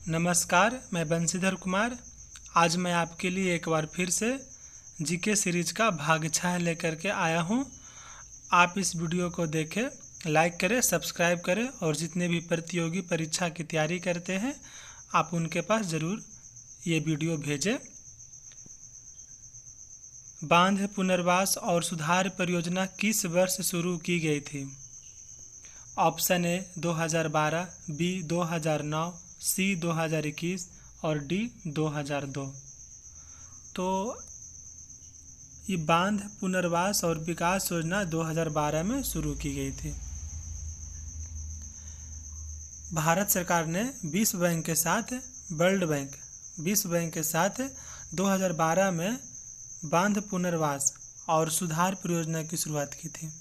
नमस्कार, मैं बंशीधर कुमार। आज मैं आपके लिए एक बार फिर से जीके सीरीज का भाग 6 लेकर के आया हूं। आप इस वीडियो को देखें, लाइक करें, सब्सक्राइब करें और जितने भी प्रतियोगी परीक्षा की तैयारी करते हैं आप उनके पास ज़रूर ये वीडियो भेजें। बांध पुनर्वास और सुधार परियोजना किस वर्ष शुरू की गई थी? ऑप्शन ए 2012, बी 2009, सी 2021 और डी 2002। तो ये बांध पुनर्वास और विकास योजना 2012 में शुरू की गई थी। भारत सरकार ने विश्व बैंक के साथ विश्व बैंक के साथ 2012 में बांध पुनर्वास और सुधार परियोजना की शुरुआत की थी।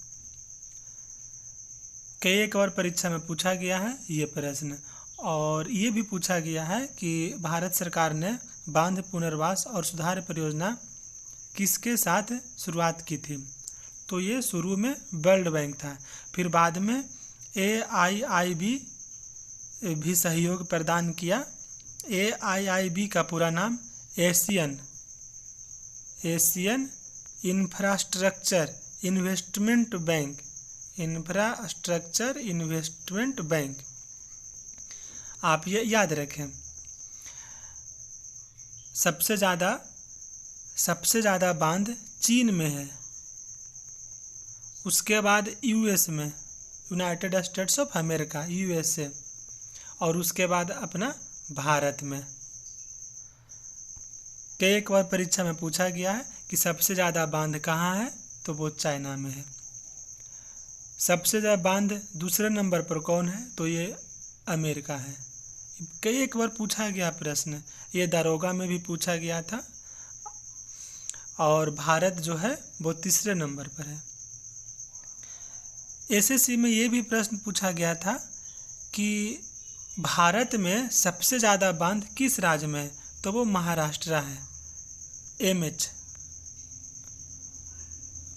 कई एक और परीक्षा में पूछा गया है ये प्रश्न, और ये भी पूछा गया है कि भारत सरकार ने बांध पुनर्वास और सुधार परियोजना किसके साथ शुरुआत की थी? तो ये शुरू में वर्ल्ड बैंक था, फिर बाद में AIIB भी सहयोग प्रदान किया। AIIB का पूरा नाम एशियन इंफ्रास्ट्रक्चर इन्वेस्टमेंट बैंक। आप ये याद रखें। सबसे ज़्यादा बांध चीन में है, उसके बाद US में, United states of America USA, और उसके बाद अपना भारत में। कई एक बार परीक्षा में पूछा गया है कि सबसे ज़्यादा बांध कहाँ है, तो वो चाइना में है। सबसे ज़्यादा बांध दूसरे नंबर पर कौन है? तो ये अमेरिका है। कई एक बार पूछा गया प्रश्न, ये दारोगा में भी पूछा गया था, और भारत जो है वो तीसरे नंबर पर है। SSC में ये भी प्रश्न पूछा गया था कि भारत में सबसे ज़्यादा बांध किस राज्य में है? तो वो महाराष्ट्र है। MH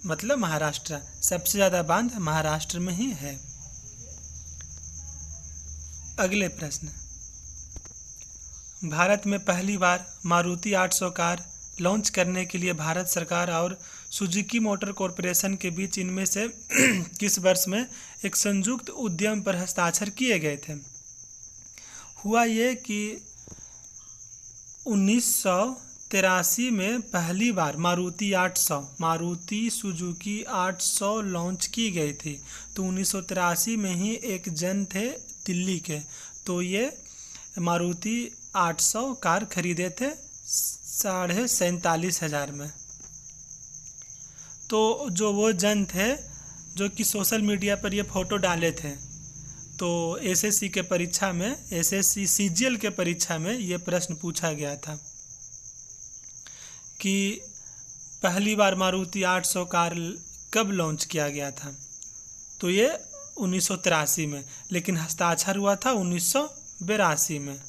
मतलब महाराष्ट्र, सबसे ज़्यादा बांध महाराष्ट्र में ही है। अगले प्रश्न, भारत में पहली बार मारुति 800 कार लॉन्च करने के लिए भारत सरकार और सुजुकी मोटर कॉरपोरेशन के बीच इनमें से किस वर्ष में एक संयुक्त उद्यम पर हस्ताक्षर किए गए थे? हुआ ये कि 1983 में पहली बार मारुति सुजुकी 800 लॉन्च की गई थी। तो 1983 में ही एक जन थे दिल्ली के, तो ये मारुति 800 कार खरीदे थे 47,500 में। तो जो वो जन थे जो कि सोशल मीडिया पर ये फ़ोटो डाले थे, तो SSC के परीक्षा में, SSC CGL के परीक्षा में ये प्रश्न पूछा गया था कि पहली बार मारुति 800 कार कब लॉन्च किया गया था? तो ये 1983 में, लेकिन हस्ताक्षर हुआ था 1982 में।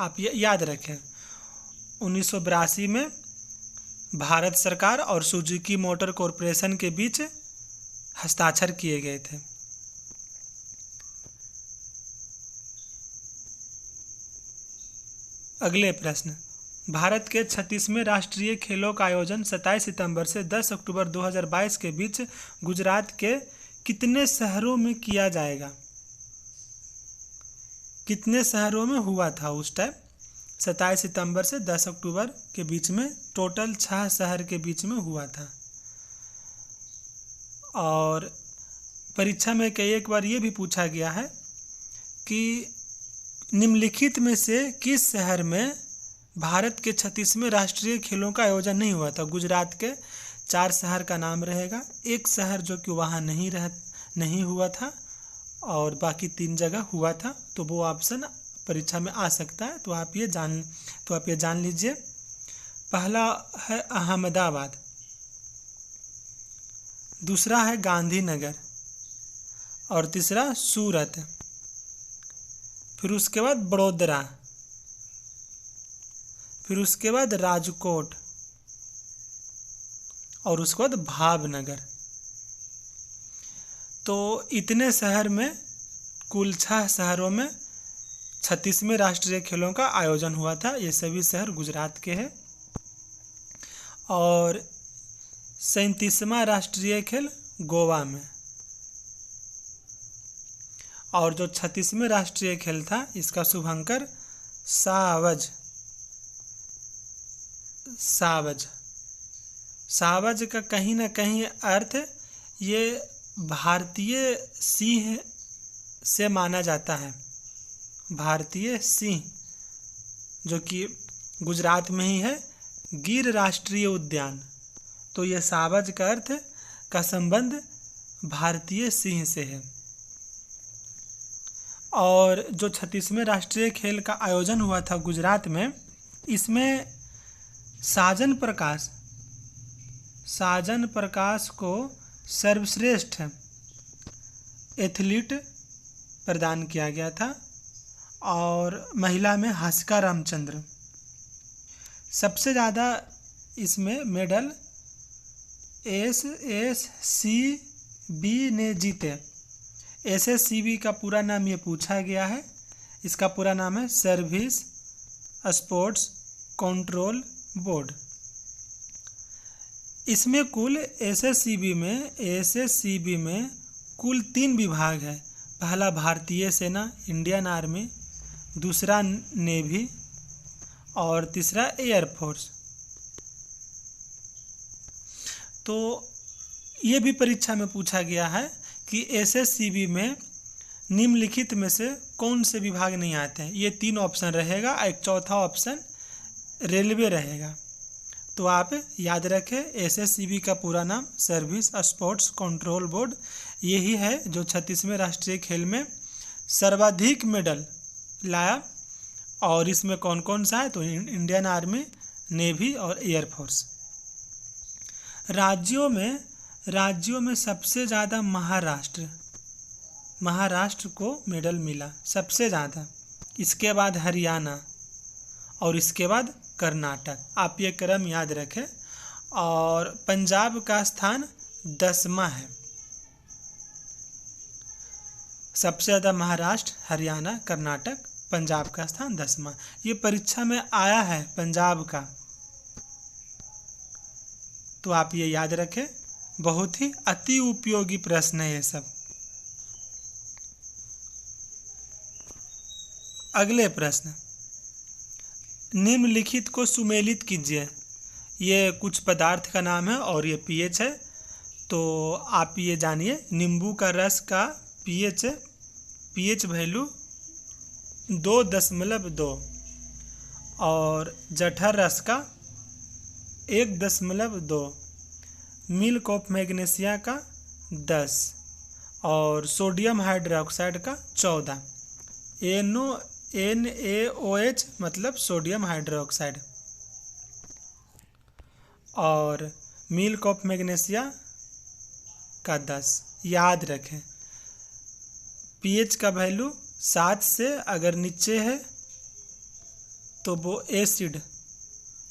आप ये याद रखें, 1982 में भारत सरकार और सुजुकी मोटर कॉरपोरेशन के बीच हस्ताक्षर किए गए थे। अगले प्रश्न, भारत के 36वें राष्ट्रीय खेलों का आयोजन 27 सितंबर से 10 अक्टूबर 2022 के बीच गुजरात के कितने शहरों में किया जाएगा? कितने शहरों में हुआ था उस टाइम? 27 सितंबर से 10 अक्टूबर के बीच में, टोटल 6 शहर के बीच में हुआ था। और परीक्षा में कई एक बार ये भी पूछा गया है कि निम्नलिखित में से किस शहर में भारत के 36वें राष्ट्रीय खेलों का आयोजन नहीं हुआ था? गुजरात के 4 शहर का नाम रहेगा, एक शहर जो कि वहाँ नहीं हुआ था और बाकी 3 जगह हुआ था। तो वो ऑप्शन परीक्षा में आ सकता है, तो आप ये जान लीजिए। पहला है अहमदाबाद, दूसरा है गांधीनगर, और तीसरा सूरत, फिर उसके बाद बड़ोदरा, फिर उसके बाद राजकोट, और उसके बाद भावनगर। तो इतने शहर में, कुल 6 शहरों में 36वें राष्ट्रीय खेलों का आयोजन हुआ था। ये सभी शहर गुजरात के हैं। और 37वां राष्ट्रीय खेल गोवा में। और जो 36वें राष्ट्रीय खेल था इसका शुभंकर सावज सावज सावज का कहीं ना कहीं अर्थ ये भारतीय सिंह से माना जाता है। भारतीय सिंह जो कि गुजरात में ही है, गिर राष्ट्रीय उद्यान। तो ये सावज का अर्थ का संबंध भारतीय सिंह से है। और जो 36वें राष्ट्रीय खेल का आयोजन हुआ था गुजरात में, इसमें साजन प्रकाश को सर्वश्रेष्ठ एथलीट प्रदान किया गया था। और महिला में हासिका रामचंद्र। सबसे ज़्यादा इसमें मेडल SSCB ने जीते। SSCB का पूरा नाम ये पूछा गया है। इसका पूरा नाम है सर्विस स्पोर्ट्स कंट्रोल बोर्ड। इसमें कुल SSCB में कुल 3 विभाग है। पहला भारतीय सेना इंडियन आर्मी, दूसरा नेवी और तीसरा एयरफोर्स। तो ये भी परीक्षा में पूछा गया है कि SSCB में निम्नलिखित में से कौन से विभाग नहीं आते हैं। ये 3 ऑप्शन रहेगा। एक चौथा ऑप्शन रेलवे रहेगा। तो आप याद रखें SSCB का पूरा नाम सर्विस स्पोर्ट्स कंट्रोल बोर्ड। यही है जो 36वें राष्ट्रीय खेल में सर्वाधिक मेडल लाया। और इसमें कौन कौन सा है, तो इंडियन आर्मी, नेवी और एयरफोर्स। राज्यों में सबसे ज़्यादा महाराष्ट्र को मेडल मिला सबसे ज़्यादा। इसके बाद हरियाणा और इसके बाद कर्नाटक। आप ये क्रम याद रखें। और पंजाब का स्थान 10वां है। सबसे ज़्यादा महाराष्ट्र, हरियाणा, कर्नाटक, पंजाब का स्थान 10वां। ये परीक्षा में आया है पंजाब का। तो आप ये याद रखें। बहुत ही अति उपयोगी प्रश्न है ये सब। अगले प्रश्न, निम्नलिखित को सुमेलित कीजिए। ये कुछ पदार्थ का नाम है और ये पीएच है। तो आप ये जानिए, नींबू का रस का पीएच वैल्यू 2.2 और जठर रस का 1.2, मिल्क ऑफ मैग्नीशिया का 10 और सोडियम हाइड्रोक्साइड का 14। NaOH मतलब सोडियम हाइड्रोक्साइड। और मिल्क ऑफ मैग्नीशिया का 10। याद रखें पीएच का वैल्यू 7 से अगर नीचे है तो वो एसिड,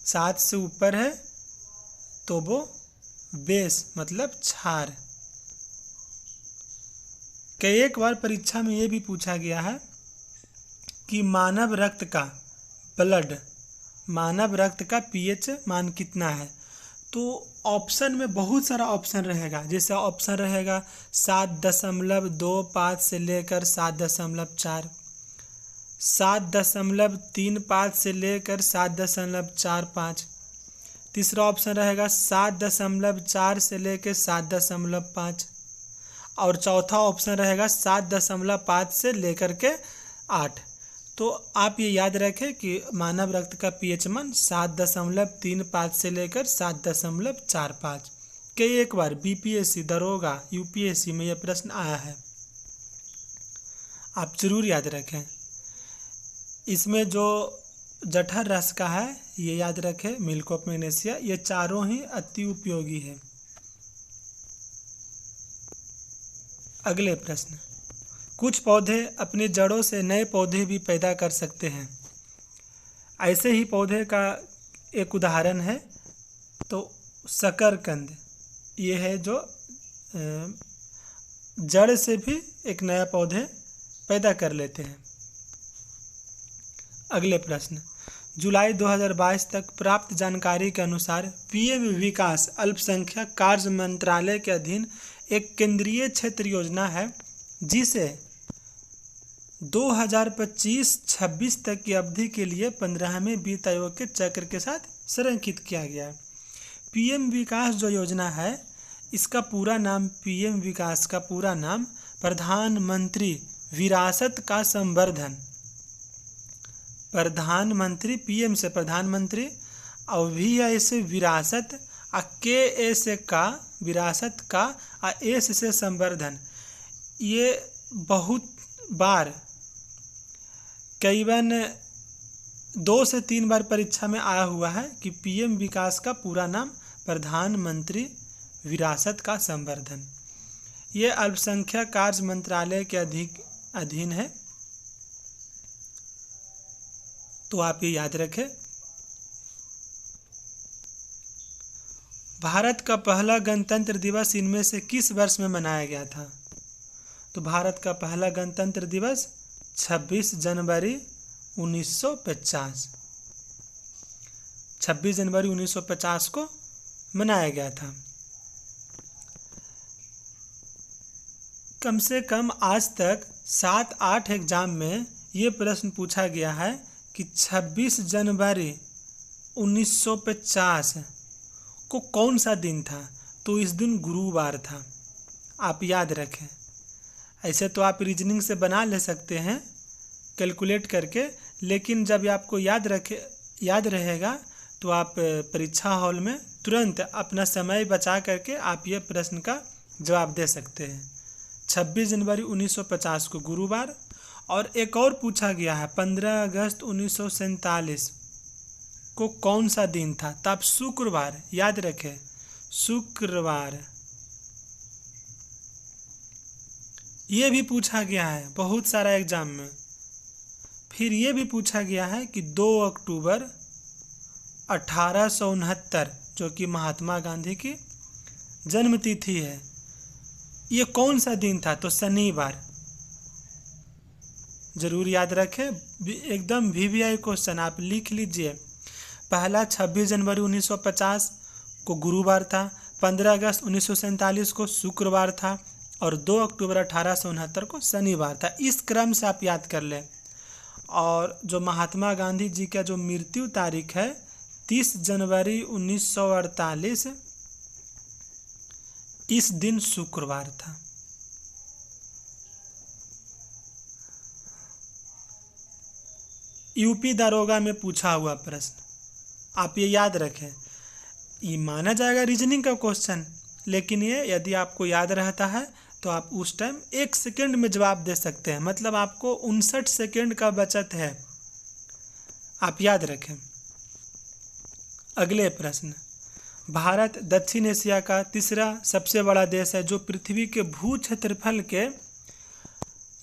7 से ऊपर है तो वो बेस मतलब क्षार। कई एक बार परीक्षा में ये भी पूछा गया है कि मानव रक्त का पीएच मान कितना है। तो ऑप्शन में बहुत सारा ऑप्शन रहेगा। जैसे ऑप्शन रहेगा 7.25 से लेकर 7.4, 7.35 से लेकर 7.45। तीसरा ऑप्शन रहेगा 7.4 से लेकर 7.5 और चौथा ऑप्शन रहेगा 7.5 से लेकर के 8। तो आप ये याद रखें कि मानव रक्त का पीएच मान 7.35 से लेकर 7.45। कई एक बार बीपीएससी, दरोगा, यूपीएससी में यह प्रश्न आया है। आप जरूर याद रखें। इसमें जो जठर रस का है ये याद रखें, मिल्क ऑफ मैग्नीशिया। ये चारों ही अति उपयोगी है। अगले प्रश्न, कुछ पौधे अपनी जड़ों से नए पौधे भी पैदा कर सकते हैं। ऐसे ही पौधे का एक उदाहरण है तो शकरकंद। ये है जो जड़ से भी एक नया पौधे पैदा कर लेते हैं। अगले प्रश्न, जुलाई 2022 तक प्राप्त जानकारी के अनुसार पीएम विकास अल्पसंख्यक कार्य मंत्रालय के अधीन एक केंद्रीय क्षेत्र योजना है जिसे 2025-26 तक की अवधि के लिए 15वें वित्त आयोग के चक्र के साथ संरेखित किया गया है। पीएम विकास जो योजना है, इसका पूरा नाम, पीएम विकास का पूरा नाम प्रधानमंत्री विरासत का संवर्धन, प्रधानमंत्री, पीएम से प्रधानमंत्री और वी ऐसे विरासत, के ऐसे का विरासत का, एस से संवर्धन। ये बहुत बार करीबन 2 से 3 बार परीक्षा में आया हुआ है कि पीएम विकास का पूरा नाम प्रधानमंत्री विरासत का संवर्धन। ये अल्पसंख्यक कार्य मंत्रालय के अधीन है, तो आप ये याद रखें। भारत का पहला गणतंत्र दिवस इनमें से किस वर्ष में मनाया गया था? तो भारत का पहला गणतंत्र दिवस 26 जनवरी 1950, 26 जनवरी 1950 को मनाया गया था। कम से कम आज तक 7-8 एग्जाम में ये प्रश्न पूछा गया है कि 26 जनवरी 1950 को कौन सा दिन था? तो इस दिन गुरुवार था, आप याद रखें। ऐसे तो आप रीजनिंग से बना ले सकते हैं कैलकुलेट करके, लेकिन जब आपको याद रहेगा तो आप परीक्षा हॉल में तुरंत अपना समय बचा करके आप ये प्रश्न का जवाब दे सकते हैं। 26 जनवरी 1950 को गुरुवार। और एक और पूछा गया है 15 अगस्त 1947 को कौन सा दिन था? तो आप शुक्रवार याद रखें, शुक्रवार। ये भी पूछा गया है बहुत सारा एग्जाम में। फिर ये भी पूछा गया है कि 2 अक्टूबर 1869 जो कि महात्मा गांधी की जन्मतिथि है, ये कौन सा दिन था? तो शनिवार। जरूर याद रखें, एकदम VVI क्वेश्चन आप लिख लीजिए। पहला 26 जनवरी 1950 को गुरुवार था, 15 अगस्त 1947 को शुक्रवार था और 2 अक्टूबर 1869 को शनिवार था। इस क्रम से आप याद कर लें। और जो महात्मा गांधी जी का जो मृत्यु तारीख है 30 जनवरी 1948, इस दिन शुक्रवार था। यूपी दारोगा में पूछा हुआ प्रश्न, आप ये याद रखें। ये माना जाएगा रीजनिंग का क्वेश्चन, लेकिन ये यदि आपको याद रहता है तो आप उस टाइम 1 सेकेंड में जवाब दे सकते हैं, मतलब आपको 59 सेकेंड का बचत है, आप याद रखें। अगले प्रश्न, भारत दक्षिण एशिया का तीसरा सबसे बड़ा देश है जो पृथ्वी के भू क्षेत्रफल के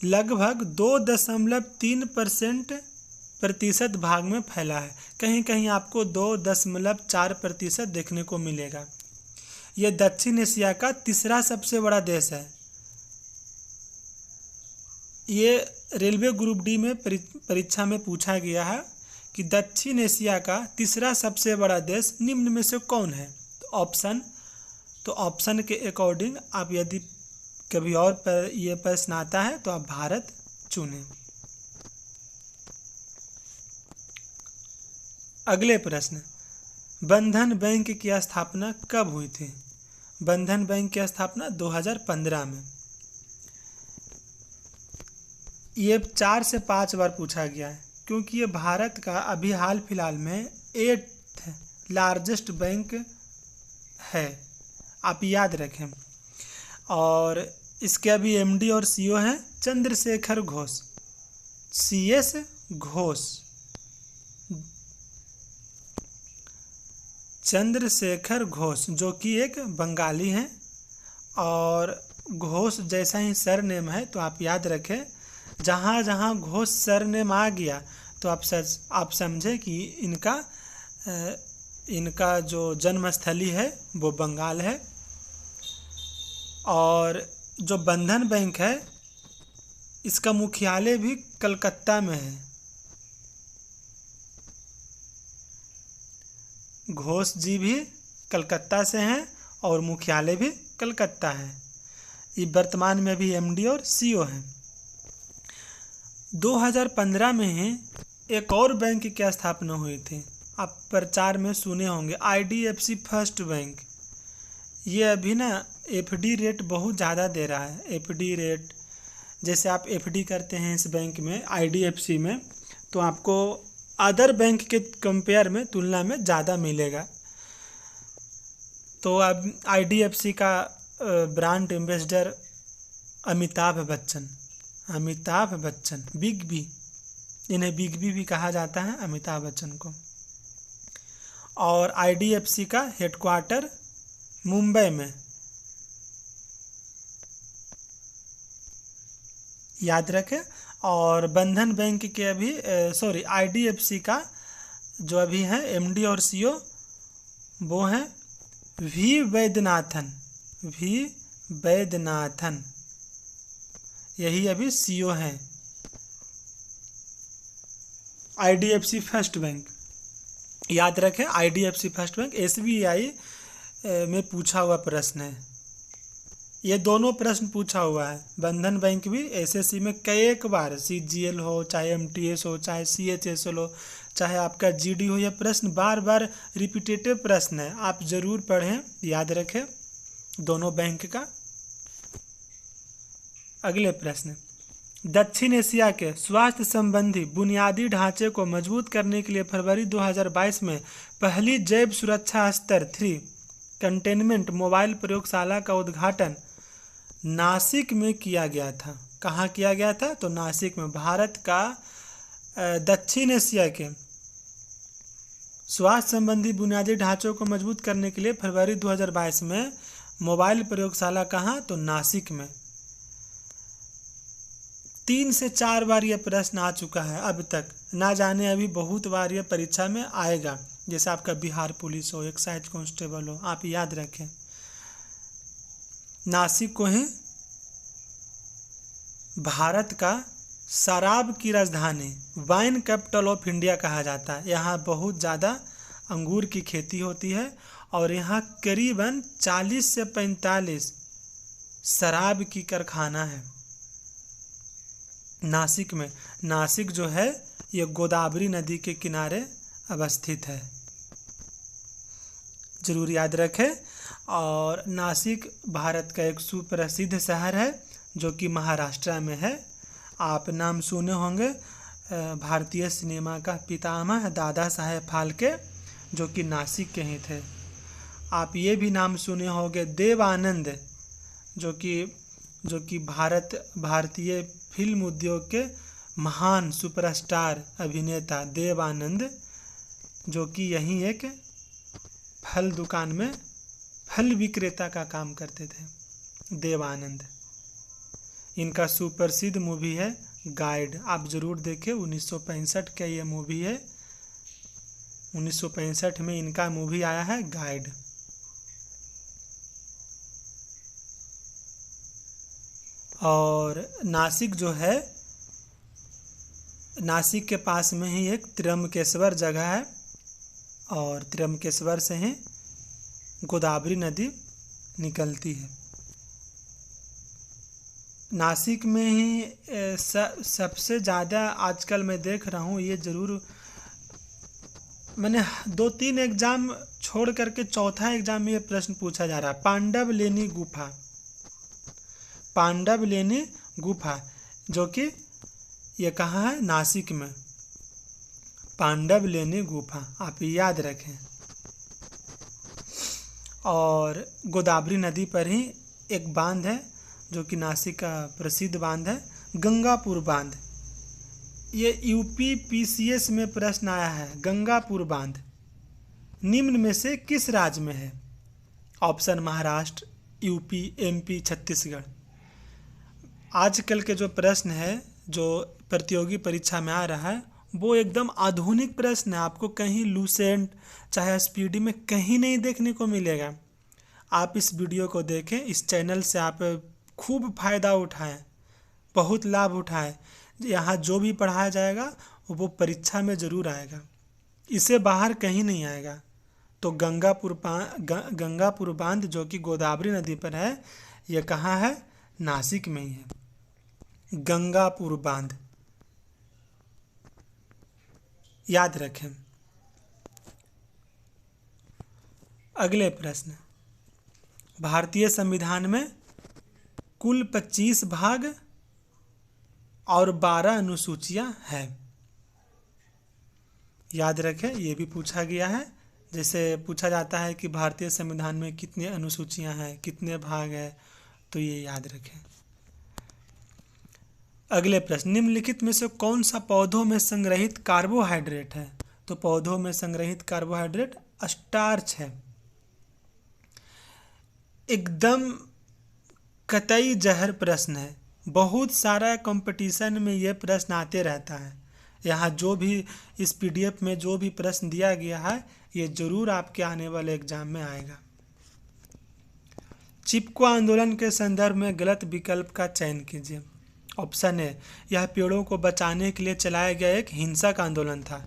लगभग 2.3% भाग में फैला है। कहीं कहीं आपको 2.4% देखने को मिलेगा। यह दक्षिण एशिया का तीसरा सबसे बड़ा देश है। ये रेलवे ग्रुप डी में परीक्षा में पूछा गया है कि दक्षिण एशिया का तीसरा सबसे बड़ा देश निम्न में से कौन है? तो ऑप्शन के अकॉर्डिंग आप यदि कभी और पर ये प्रश्न आता है तो आप भारत चुनें। अगले प्रश्न, बंधन बैंक की स्थापना कब हुई थी? बंधन बैंक की स्थापना 2015 में। ये 4 से 5 बार पूछा गया है क्योंकि ये भारत का अभी हाल फिलहाल में 8th लार्जेस्ट बैंक है, आप याद रखें। और इसके अभी MD और CEO हैं चंद्रशेखर घोष, CS घोष, चंद्रशेखर घोष, जो कि एक बंगाली हैं। और घोष जैसा ही सरनेम है तो आप याद रखें, जहाँ जहाँ घोष सरनेम आ गया तो आप समझे कि इनका जो जन्मस्थली है वो बंगाल है। और जो बंधन बैंक है इसका मुख्यालय भी कलकत्ता में है। घोष जी भी कलकत्ता से हैं और मुख्यालय भी कलकत्ता है। ये वर्तमान में भी एमडी और सीईओ हैं। 2015 में ही एक और बैंक की स्थापना हुई थी, आप प्रचार में सुने होंगे, आईडीएफसी फर्स्ट बैंक। ये अभी ना एफडी रेट बहुत ज़्यादा दे रहा है। एफडी रेट जैसे आप एफडी करते हैं इस बैंक में, आईडीएफसी में, तो आपको अदर बैंक के कंपेयर में, तुलना में ज़्यादा मिलेगा। तो अब आईडीएफसी का brand ambassador Amitabh Bachchan big B, इन्हें बिग बी भी कहा जाता है, अमिताभ बच्चन को। और आईडीएफसी का हेडक्वार्टर मुंबई में, याद रखें। और बंधन बैंक के अभी आईडीएफसी का जो अभी है एमडी और सीईओ वो हैं वी वैद्यनाथन, यही अभी सीईओ हैं आईडीएफसी फर्स्ट बैंक। याद रखें, आईडीएफसी फर्स्ट बैंक एसबीआई में पूछा हुआ प्रश्न है। ये दोनों प्रश्न पूछा हुआ है। बंधन बैंक भी एसएससी में कई बार, सीजीएल हो, चाहे एमटीएस हो, चाहे सीएचएसएल हो, चाहे आपका जीडी हो, यह प्रश्न बार बार रिपीटेटिव प्रश्न है। आप जरूर पढ़ें, याद रखें दोनों बैंक का। अगले प्रश्न, दक्षिण एशिया के स्वास्थ्य संबंधी बुनियादी ढांचे को मजबूत करने के लिए फरवरी 2022 में पहली जैव सुरक्षा स्तर 3 कंटेनमेंट मोबाइल प्रयोगशाला का उद्घाटन नासिक में किया गया था। कहाँ किया गया था? तो नासिक में। भारत का दक्षिण एशिया के स्वास्थ्य संबंधी बुनियादी ढांचों को मजबूत करने के लिए फरवरी 2022 में मोबाइल प्रयोगशाला कहाँ? तो नासिक में। 3 से 4 बार यह प्रश्न आ चुका है अब तक, ना जाने अभी बहुत बार यह परीक्षा में आएगा। जैसे आपका बिहार पुलिस हो, एक्साइज कांस्टेबल हो, आप याद रखें। नासिक को ही भारत का शराब की राजधानी, वाइन कैपिटल ऑफ इंडिया कहा जाता है। यहाँ बहुत ज़्यादा अंगूर की खेती होती है और यहाँ करीबन 40 से 45 शराब की कारखाना है नासिक में। नासिक जो है ये गोदावरी नदी के किनारे अवस्थित है, जरूर याद रखें। और नासिक भारत का एक सुप्रसिद्ध शहर है जो कि महाराष्ट्र में है। आप नाम सुने होंगे भारतीय सिनेमा का पितामह दादा साहेब फाल्के, जो कि नासिक के ही थे। आप ये भी नाम सुने होंगे देव आनंद, जो कि भारतीय फिल्म उद्योग के महान सुपरस्टार अभिनेता देव आनंद, जो कि यहीं एक फल दुकान में फल विक्रेता का काम करते थे, देव आनंद। इनका सुप्रसिद्ध मूवी है गाइड, आप जरूर देखें। 1965 का ये मूवी है, 1965 में इनका मूवी आया है गाइड। और नासिक जो है, नासिक के पास में ही एक त्र्यंबकेश्वर जगह है और त्र्यंबकेश्वर से ही गोदावरी नदी निकलती है। नासिक में ही सबसे ज़्यादा आजकल मैं देख रहा हूँ, ये ज़रूर मैंने 2-3 एग्ज़ाम छोड़ करके चौथा एग्ज़ाम में ये प्रश्न पूछा जा रहा है। पांडवलेनी गुफा जो कि ये कहाँ है? नासिक में। पांडवलेनी गुफा आप याद रखें। और गोदावरी नदी पर ही एक बांध है जो कि नासिक का प्रसिद्ध बांध है, गंगापुर बांध। ये यूपी पीसीएस में प्रश्न आया है, गंगापुर बांध निम्न में से किस राज्य में है? Option Maharashtra, UP, MP, Chhattisgarh. आजकल के जो प्रश्न है जो प्रतियोगी परीक्षा में आ रहा है वो एकदम आधुनिक प्रश्न है, आपको कहीं लूसेंट चाहे स्पीडी में कहीं नहीं देखने को मिलेगा। आप इस वीडियो को देखें, इस चैनल से आप खूब फायदा उठाएं, बहुत लाभ उठाएं। यहाँ जो भी पढ़ाया जाएगा वो परीक्षा में ज़रूर आएगा, इससे बाहर कहीं नहीं आएगा। तो गंगापुर बांध जो कि गोदावरी नदी पर है, यह कहाँ है? नासिक में ही है गंगापुर बांध, याद रखें। अगले प्रश्न, भारतीय संविधान में कुल 25 भाग और 12 अनुसूचियां हैं। याद रखें, ये भी पूछा गया है। जैसे पूछा जाता है कि भारतीय संविधान में कितनी अनुसूचियां हैं, कितने भाग हैं, तो ये याद रखें। अगले प्रश्न, निम्नलिखित में से कौन सा पौधों में संग्रहित कार्बोहाइड्रेट है? तो पौधों में संग्रहित कार्बोहाइड्रेट स्टार्च है। एकदम कतई जहर प्रश्न है, बहुत सारा कंपटीशन में ये प्रश्न आते रहता है। यहाँ जो भी इस पीडीएफ में जो भी प्रश्न दिया गया है, ये जरूर आपके आने वाले एग्जाम में आएगा। चिपको आंदोलन के संदर्भ में गलत विकल्प का चयन कीजिए। ऑप्शन ए, यह पेड़ों को बचाने के लिए चलाया गया एक हिंसक आंदोलन था।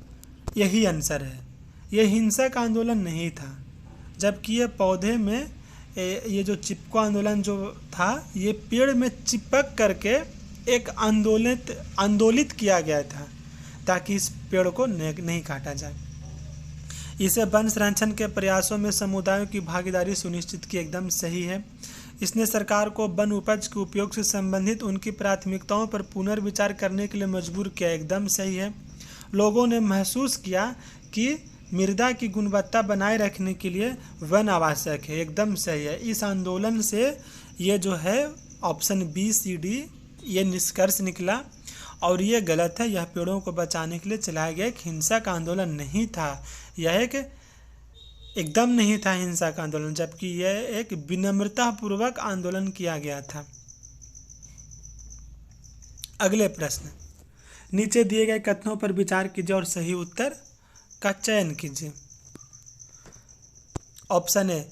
यही आंसर है, यह हिंसक आंदोलन नहीं था, जबकि ये पौधे में ये जो चिपको आंदोलन जो था, ये पेड़ में चिपक करके एक आंदोलित किया गया था ताकि इस पेड़ को नहीं काटा जाए। इसे वन संरक्षण के प्रयासों में समुदायों की भागीदारी सुनिश्चित की, एकदम सही है। इसने सरकार को वन उपज के उपयोग से संबंधित उनकी प्राथमिकताओं पर पुनर्विचार करने के लिए मजबूर किया, एकदम सही है। लोगों ने महसूस किया कि मृदा की गुणवत्ता बनाए रखने के लिए वन आवश्यक है, एकदम सही है। इस आंदोलन से ये जो है ऑप्शन बी सी डी ये निष्कर्ष निकला, और ये गलत है। यह पेड़ों को बचाने के लिए चलाया गया एक हिंसक आंदोलन नहीं था, यह एक एकदम नहीं था हिंसक आंदोलन, जबकि यह एक विनम्रता पूर्वक आंदोलन किया गया था। अगले प्रश्न, नीचे दिए गए कथनों पर विचार कीजिए और सही उत्तर का चयन कीजिए। ऑप्शन ए,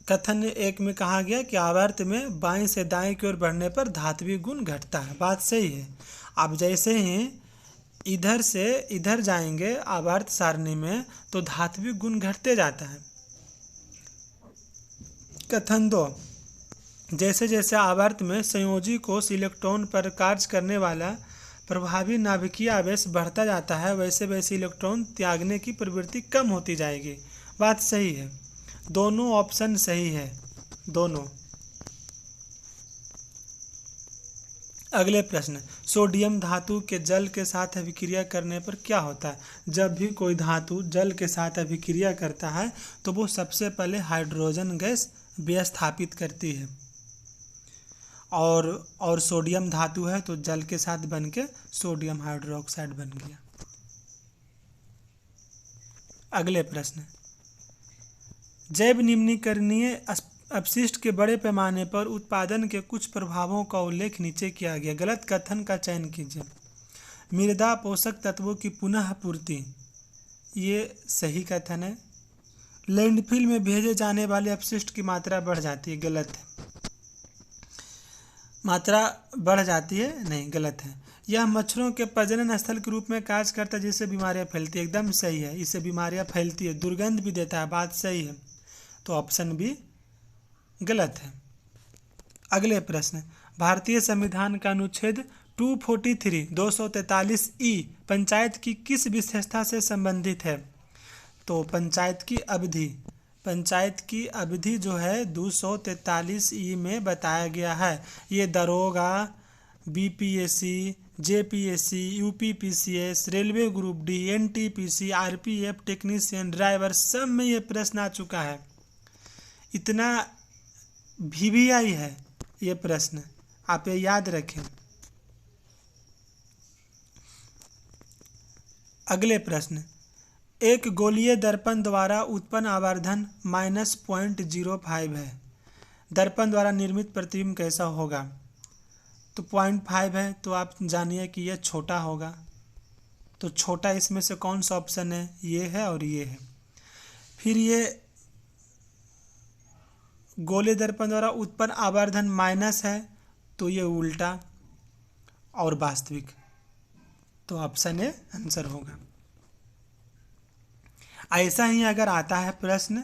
कथन 1 में कहा गया कि आवर्त में बाएं से दाएं की ओर बढ़ने पर धात्विक गुण घटता है, बात सही है। आप जैसे ही इधर से इधर जाएंगे आवर्त सारणी में, तो धात्विक गुण घटते जाता है। कथन 2, जैसे जैसे आवर्त में संयोजी कोष इलेक्ट्रॉन पर कार्य करने वाला प्रभावी नाभिकीय आवेश बढ़ता जाता है, वैसे वैसे इलेक्ट्रॉन त्यागने की प्रवृत्ति कम होती जाएगी, बात सही है। दोनों ऑप्शन सही है, दोनों। अगले प्रश्न, सोडियम धातु के जल के साथ अभिक्रिया करने पर क्या होता है? जब भी कोई धातु जल के साथ अभिक्रिया करता है तो वो सबसे पहले हाइड्रोजन गैस विस्थापित करती है, और सोडियम धातु है तो जल के साथ बन के सोडियम हाइड्रोक्साइड बन गया। अगले प्रश्न, जैव निम्नीकरणीय अपशिष्ट के बड़े पैमाने पर उत्पादन के कुछ प्रभावों का उल्लेख नीचे किया गया, गलत कथन का चयन कीजिए। मृदा पोषक तत्वों की पुनः पूर्ति, ये सही कथन है। लैंडफिल में भेजे जाने वाले अपशिष्ट की मात्रा बढ़ जाती है, गलत है। मात्रा बढ़ जाती है, नहीं, गलत है। यह मच्छरों के प्रजनन स्थल के रूप में कार्य करता है जिससे बीमारियां फैलती है, एकदम सही है। इससे बीमारियां फैलती है, दुर्गंध भी देता है, बात सही है। तो ऑप्शन बी गलत है। अगले प्रश्न, भारतीय संविधान का अनुच्छेद 243 पंचायत की किस विशेषता से संबंधित है? तो पंचायत की अवधि जो है 243 में बताया गया है। ये दरोगा, BPSC, JPSC, UPPCS, railway group D, NTPC, RPF technician, driver, सब में ये प्रश्न आ चुका है। इतना वीवीआई है ये प्रश्न, आप ये याद रखें। अगले प्रश्न, एक गोलीय दर्पण द्वारा उत्पन्न आवर्धन -0.05 है। दर्पण द्वारा निर्मित प्रतिबिंब कैसा होगा? तो 0.5 है, तो आप जानिए कि यह छोटा होगा। तो छोटा इसमें से कौन सा ऑप्शन है? ये है और ये है। फिर ये गोलीय दर्पण द्वारा उत्पन्न आवर्धन माइनस है, तो ये उल्टा और वास्तविक, तो ऑप्शन ए आंसर होगा। ऐसा ही अगर आता है प्रश्न,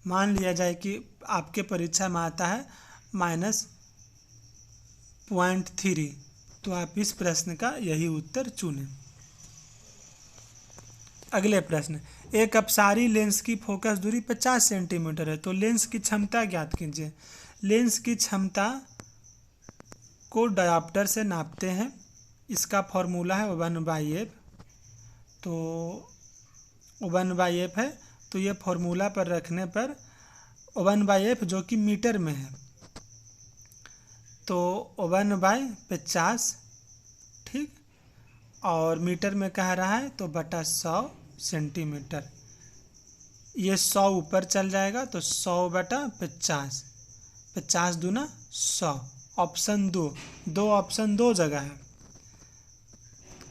मान लिया जाए कि आपके परीक्षा में आता है -0.3, तो आप इस प्रश्न का यही उत्तर चुनें। अगले प्रश्न, एक अपसारी लेंस की फोकस दूरी 50 सेंटीमीटर है, तो लेंस की क्षमता ज्ञात कीजिए। लेंस की क्षमता को डायोप्टर से नापते हैं, इसका फॉर्मूला है 1/f। तो 1/f है, तो ये फॉर्मूला पर रखने पर 1/f जो कि मीटर में है, तो 1/50, ठीक, और मीटर में कह रहा है तो बटा 100 सेंटीमीटर। ये 100 ऊपर चल जाएगा तो 100/50, 50 दूना 100। ऑप्शन 2 ऑप्शन 2 जगह है।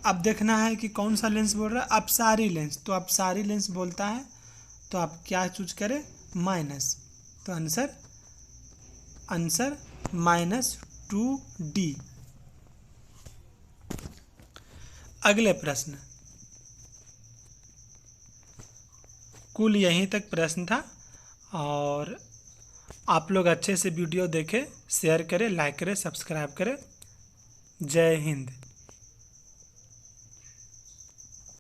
अब देखना है कि कौन सा लेंस बोल रहा है, अपसारी लेंस। तो अपसारी लेंस बोलता है तो आप क्या चूज करें, माइनस। तो आंसर -2D। अगले प्रश्न, कुल यहीं तक प्रश्न था, और आप लोग अच्छे से वीडियो देखें, शेयर करें, लाइक करें, सब्सक्राइब करें। जय हिंद।